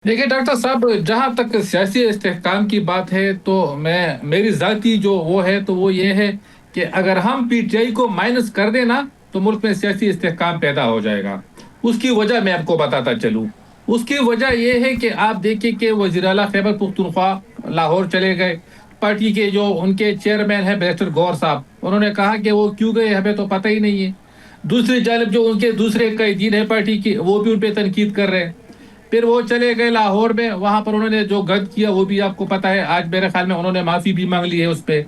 देखिए डॉक्टर साहब, जहाँ तक सियासी इस्तेहकाम की बात है तो मैं मेरी ज़ाती जो वो है तो वो ये है कि अगर हम पीटीआई को माइनस कर देना तो मुल्क में सियासी इस्तेहकाम पैदा हो जाएगा। उसकी वजह मैं आपको बताता चलूँ। उसकी वजह ये है कि आप देखिए कि वज़ीर आला खैबर पख्तूनख्वा लाहौर चले गए। पार्टी के जो उनके चेयरमैन हैं बैरिस्टर गौहर साहब, उन्होंने कहा कि वो क्यों गए हमें तो पता ही नहीं है। दूसरी जानिब जो उनके दूसरे कैदीन है पार्टी की, वो भी उन पे तनकीद कर रहे हैं। फिर वो चले गए लाहौर में, वहां पर उन्होंने जो गद किया वो भी आपको पता है। आज मेरे ख्याल में उन्होंने माफी भी मांग ली है उस पे।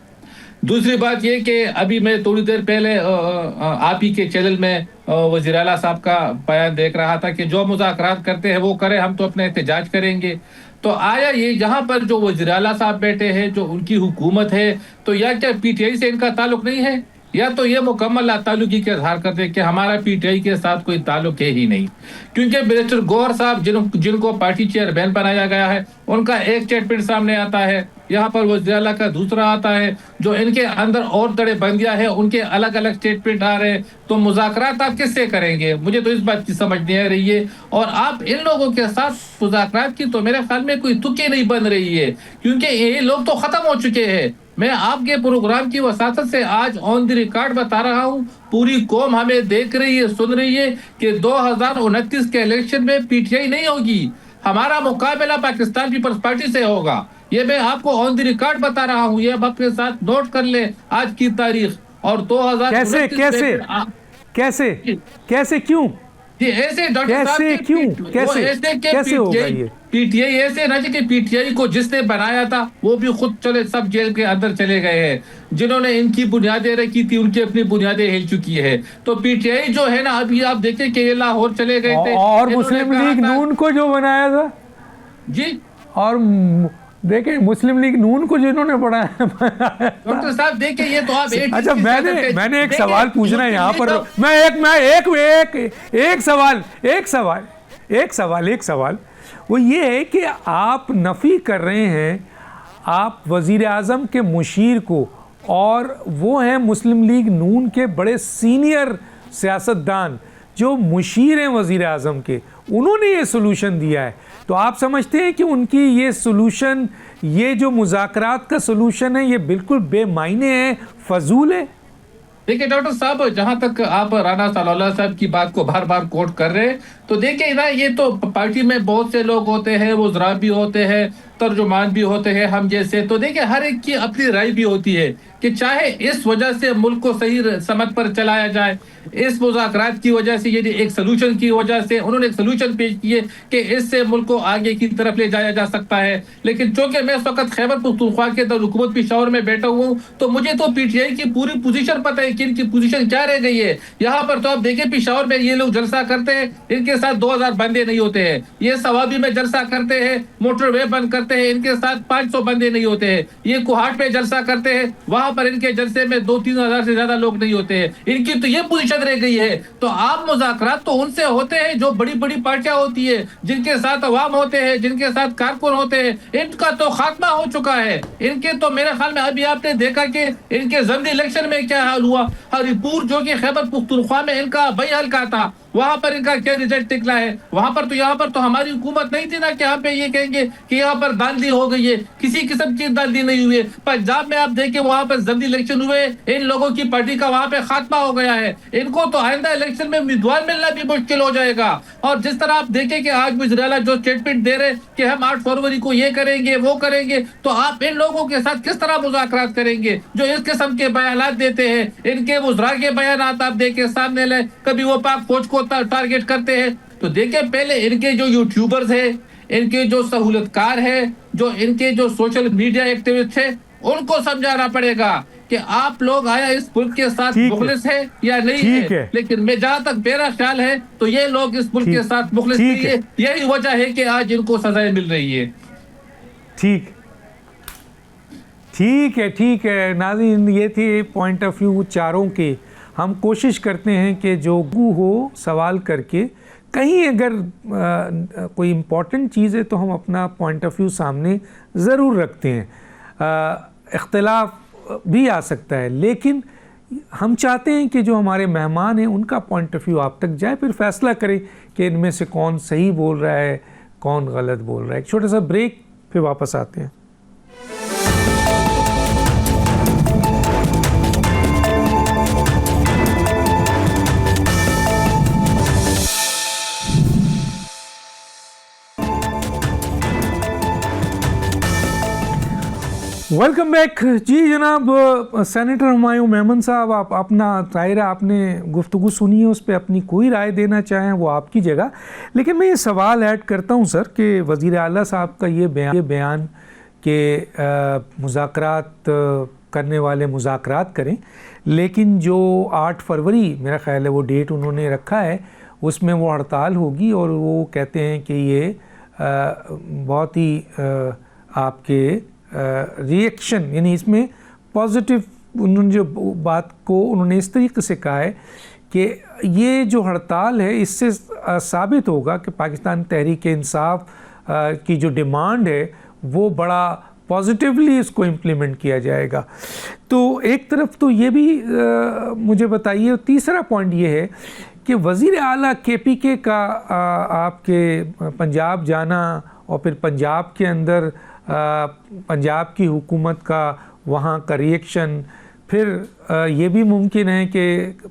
दूसरी बात ये कि अभी मैं थोड़ी देर पहले आप ही के चैनल में वज़ीर आला साहब का बयान देख रहा था कि जो मुज़ाकरात करते हैं वो करें, हम तो अपने एहतजाज करेंगे। तो आया ये यहाँ पर जो वज़ीर आला साहब बैठे हैं, जो उनकी हुकूमत है, तो या क्या पीटीआई से इनका ताल्लुक नहीं है, या तो ये मुकम्मल लाताल्लुकी के इजहार करते हैं कि हमारा पीटीआई के साथ कोई ताल्लुक है ही नहीं। क्योंकि बैरिस्टर गौहर साहब जिनको पार्टी चेयरमैन बनाया गया है, उनका एक स्टेटमेंट सामने आता है, यहाँ पर वज़ीर आला का दूसरा आता है। जो इनके अंदर और तड़े बंदियां हैं उनके अलग अलग स्टेटमेंट आ रहे हैं। तो मुज़ाकरात आप किससे करेंगे? मुझे तो इस बात की समझ नहीं आ रही है। और आप इन लोगों के साथ मुज़ाकरात की तो मेरे ख्याल में कोई तुक ही नहीं बन रही है, क्योंकि ये लोग तो खत्म हो चुके हैं। मैं आपके प्रोग्राम की वसातत से आज ऑन द रिकॉर्ड बता रहा हूँ, पूरी कौम हमें देख रही है, सुन रही है कि 2029 के इलेक्शन में पीटीआई नहीं होगी। हमारा मुकाबला पाकिस्तान पीपल्स पार्टी से होगा। ये मैं आपको ऑन द रिकॉर्ड बता रहा हूँ, ये अब अपने साथ नोट कर ले आज की तारीख। और कैसे 2029 कैसे में कैसे कैसे क्यों ये ऐसे डॉक्टर साहब कैसे के क्यों वो कैसे ऐसे के कैसे होगा पीटीआई ये? पीटीआई ऐसे ना कि पीटीआई को जिसने बनाया था वो भी खुद चले सब जेल के अंदर चले गए हैं। जिन्होंने इनकी बुनियादें रखी थी उनकी अपनी बुनियादें हिल चुकी है। तो पीटीआई जो है ना, अभी आप देखें कि ये लाहौर चले गए थे, और इन्होंने मुस्लिम कहा लीग था। नून को जो बनाया था, जी और देखें मुस्लिम लीग नून को जिन्होंने बनाया था। डॉक्टर साहब, देखिए ये तो आप एक चीज अच्छा, की मैंने सतह पे मैंने एक देखिए, सवाल पूछना है यहाँ मुस्लिम लीग पर। तो मैं एक सवाल वो ये है कि आप नफ़ी कर रहे हैं आप वज़ीर आज़म के मुशीर को, और वो हैं मुस्लिम लीग नून के बड़े सीनियर सियासतदान जो मुशीर हैं वज़ीर आज़म के, उन्होंने ये सलूशन दिया है। तो आप समझते हैं कि उनकी ये सलूशन, ये जो मुज़ाकरात का सलूशन है, ये बिल्कुल बेमायने है, फजूल है? देखिए डॉक्टर साहब, जहां तक आप राना सलाउल्लाह साहब की बात को बार बार कोट कर रहे हैं, तो देखिए ना, ये तो पार्टी में बहुत से लोग होते हैं, वज़रा भी होते हैं, तर्जुमान भी होते हैं हम जैसे। तो देखिए हर एक की अपनी राय भी होती है कि चाहे इस वजह से मुल्क को सही समत पर चलाया जाए, इस मुज़ाकरात की वजह से, यदि एक सलूशन की वजह से उन्होंने एक सलूशन पेश किए कि इससे मुल्क को आगे की तरफ ले जाया जा सकता है। लेकिन चूंकि मैं इस वक्त खैबर पख्तूनख्वा के दारुल पेशावर में बैठा हुआ हूँ, तो मुझे तो पीटीआई की पूरी पोजीशन पता है कि इनकी पोजीशन क्या रह गई है। यहाँ पर तो आप देखिए पेशावर में ये लोग जलसा करते हैं, इनके साथ 2000 बंदे नहीं होते हैं। ये सवाबी में जलसा करते हैं, मोटरवे बंद करते हैं, इनके साथ 500 बंदे नहीं होते हैं। ये कुहाट पे जलसा करते हैं, वहां पर इनके जलसे में 2-3 हजार से ज्यादा लोग नहीं होते हैं। इनकी तो ये पोजीशन रह गई है। तो आप मुज़ाकरात तो उनसे होते हैं जो बड़ी बड़ी पार्टियां होती है, जिनके साथ अवाम होते हैं, जिनके साथ कारकुन होते हैं। इनका तो खात्मा हो चुका है। इनके तो मेरे ख्याल में अभी आपने देखा कि इनके ज़मनी इलेक्शन में क्या हाल हुआ। हरिपुर जो कि खैबर पख्तूनख्वा में इनका बई हल्का था, वहां पर इनका क्या रिजल्ट निकला है। वहां पर तो यहाँ पर तो हमारी हुकूमत नहीं थी ना कि यहाँ पे ये कहेंगे कि यहाँ पर धांधली हो गई है। किसी किस्म की धांधली नहीं हुई है। पंजाब में आप देखें, वहां पर जल्दी इलेक्शन हुए, इन लोगों की पार्टी का वहां पे खात्मा हो गया है। इनको तो आइंदा इलेक्शन में उम्मीदवार मिलना भी मुश्किल हो जाएगा। और जिस तरह आप देखें कि आज गुजराला जो स्टेटमेंट दे रहे कि हम 8 फरवरी को ये करेंगे वो करेंगे, तो आप इन लोगों के साथ किस तरह मुज़ाकरात करेंगे जो इस किस्म के बयान देते हैं। इनके वज़रा के बयान आप देखे सामने ले, कभी वो पाक फौज को टारगेट करते हैं। तो देखिए, पहले इनके जो यूट्यूबर्स हैं, इनके जो सहूलतकार हैं, जो इनके जो सोशल मीडिया एक्टिविस्ट हैं, उनको समझाना पड़ेगा कि आप लोग आया इस मुल्क के साथ मुखलिस है या नहीं है। लेकिन मैं जहां तक मेरा ख्याल है तो ये लोग इस मुल्क के साथ मुखलिस नहीं है। यही वजह है कि आज इनको सजाएं मिल रही है। ठीक है नाज़रीन, ये थे पॉइंट ऑफ व्यू चारों के। हम कोशिश करते हैं कि जो हो सवाल करके, कहीं अगर कोई इम्पॉर्टेंट चीज़ है तो हम अपना पॉइंट ऑफ व्यू सामने ज़रूर रखते हैं। इख्तिलाफ भी आ सकता है, लेकिन हम चाहते हैं कि जो हमारे मेहमान हैं उनका पॉइंट ऑफ व्यू आप तक जाए, फिर फैसला करें कि इनमें से कौन सही बोल रहा है, कौन गलत बोल रहा है। एक छोटा सा ब्रेक, फिर वापस आते हैं। वेलकम बैक जी जनाब। सेनेटर हुमायूं मेमन साहब, आप अपना दायरा आपने गुफ्तगू सुनी है, उस पर अपनी कोई राय देना चाहें वो आपकी जगह। लेकिन मैं ये सवाल ऐड करता हूँ सर कि वज़ीर आला साहब का ये बयान कि मुज़ाकरात करने वाले मुज़ाकरात करें, लेकिन जो 8 फरवरी मेरा ख़्याल है वो डेट उन्होंने रखा है, उसमें वो हड़ताल होगी। और वो कहते हैं कि ये बहुत ही आपके रिएक्शन, यानी इसमें पॉजिटिव, उन्होंने जो बात को उन्होंने इस तरीके से कहा है कि ये जो हड़ताल है इससे साबित होगा कि पाकिस्तान तहरीक इंसाफ की जो डिमांड है वो बड़ा पॉजिटिवली इसको इम्प्लीमेंट किया जाएगा। तो एक तरफ तो ये भी मुझे बताइए। तीसरा पॉइंट ये है कि वज़ीर आला KPK का आपके पंजाब जाना और फिर पंजाब के अंदर पंजाब की हुकूमत का वहाँ का रिएक्शन, फिर ये भी मुमकिन है कि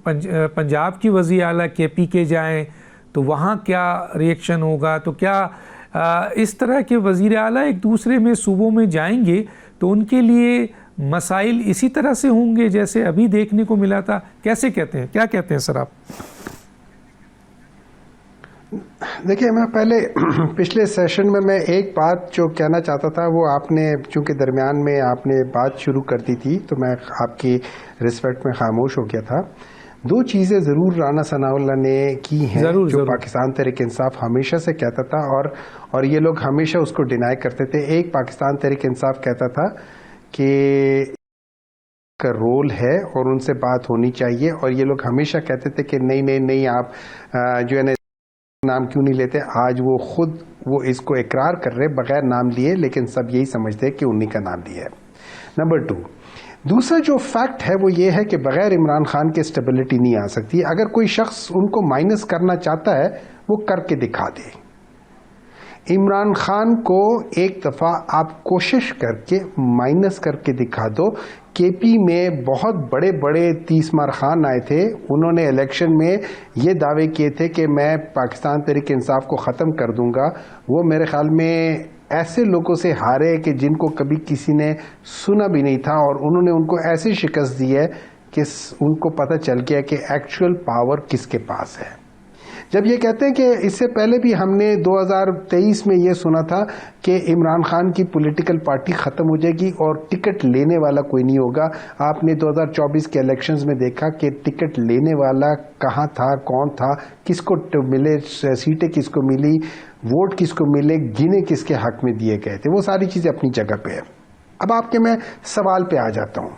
पंजाब की वज़ीर आला KPK जाएं तो वहाँ क्या रिएक्शन होगा। तो क्या इस तरह के वज़ीर आला एक दूसरे में सूबों में जाएंगे तो उनके लिए मसाइल इसी तरह से होंगे जैसे अभी देखने को मिला था? कैसे कहते हैं, क्या कहते हैं सर आप? देखिए, मैं पहले पिछले सेशन में मैं एक बात जो कहना चाहता था, वो आपने चूंकि दरमियान में आपने बात शुरू कर दी थी तो मैं आपकी रिस्पेक्ट में खामोश हो गया था। 2 चीज़ें ज़रूर राना सनाउल्लाह ने की हैं जो पाकिस्तान तहरीक इंसाफ हमेशा से कहता था और ये लोग हमेशा उसको डिनाई करते थे। एक, पाकिस्तान तहरीक इंसाफ कहता था कि का रोल है और उनसे बात होनी चाहिए, और ये लोग हमेशा कहते थे कि नहीं आप जो है नाम क्यों नहीं लेते। आज वो खुद वो इसको इकरार कर रहे बगैर नाम लिए, लेकिन सब यही समझते हैं कि उन्हीं का नाम लिया है। नंबर 2, दूसरा जो फैक्ट है वो ये है कि बगैर इमरान खान के स्टेबिलिटी नहीं आ सकती। अगर कोई शख्स उनको माइनस करना चाहता है वो करके दिखा दे। इमरान खान को एक दफ़ा आप कोशिश करके माइनस करके दिखा दो। KP में बहुत बड़े बड़े तीसमार खान आए थे, उन्होंने इलेक्शन में ये दावे किए थे कि मैं पाकिस्तान तहरीक इंसाफ को ख़त्म कर दूंगा। वो मेरे ख्याल में ऐसे लोगों से हारे कि जिनको कभी किसी ने सुना भी नहीं था, और उन्होंने उनको ऐसी शिकस्त दी है कि उनको पता चल गया कि एक्चुअल पावर किसके पास है। जब ये कहते हैं कि इससे पहले भी हमने 2023 में ये सुना था कि इमरान खान की पॉलिटिकल पार्टी ख़त्म हो जाएगी और टिकट लेने वाला कोई नहीं होगा। आपने 2024 के इलेक्शंस में देखा कि टिकट लेने वाला कहाँ था, कौन था, किसको मिले सीटें, किसको मिली, वोट किसको मिले, गिने किसके हक में दिए गए थे। वो सारी चीज़ें अपनी जगह पे है। अब आपके मैं सवाल पे आ जाता हूँ।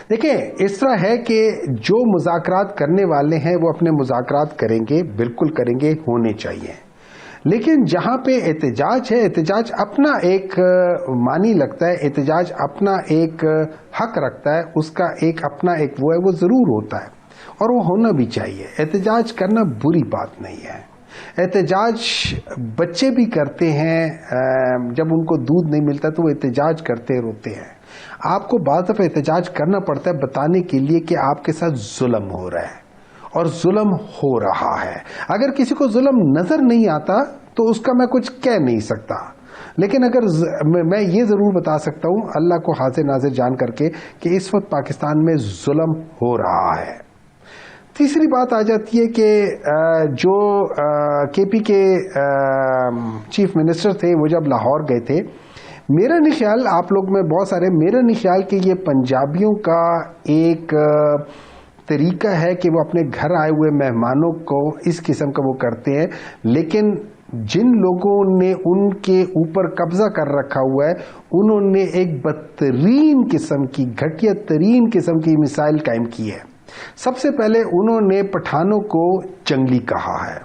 देखिए, इस तरह है कि जो मुज़ाकरात करने वाले हैं वो अपने मुज़ाकरात करेंगे, बिल्कुल करेंगे, होने चाहिए। लेकिन जहाँ पे एहतजाज है, एहतजाज अपना एक मानी लगता है, एहतजाज अपना एक हक रखता है, उसका एक अपना एक वो है, वो ज़रूर होता है और वो होना भी चाहिए। एहतजाज करना बुरी बात नहीं है। एहतजाज बच्चे भी करते हैं, जब उनको दूध नहीं मिलता तो वो एहतजाज करते रोते हैं। आपको बात दफ़ा एहतजाज करना पड़ता है बताने के लिए कि आपके साथ जुल्म हो रहा है और जुल्म हो रहा है। अगर किसी को जुल्म नजर नहीं आता तो उसका मैं कुछ कह नहीं सकता, लेकिन अगर मैं ये जरूर बता सकता हूं अल्लाह को हाजिर नाजिर जान करके कि इस वक्त पाकिस्तान में जुल्म हो रहा है। तीसरी बात आ जाती है कि जो KP के चीफ मिनिस्टर थे वो जब लाहौर गए थे, मेरा नहीं ख्याल, आप लोग में बहुत सारे, मेरा नहीं ख्याल कि ये पंजाबियों का एक तरीका है कि वो अपने घर आए हुए मेहमानों को इस किस्म का वो करते हैं। लेकिन जिन लोगों ने उनके ऊपर कब्जा कर रखा हुआ है, उन्होंने एक बदतरीन किस्म की, घटिया तरीन किस्म की मिसाइल कायम की है। सबसे पहले उन्होंने पठानों को जंगली कहा है,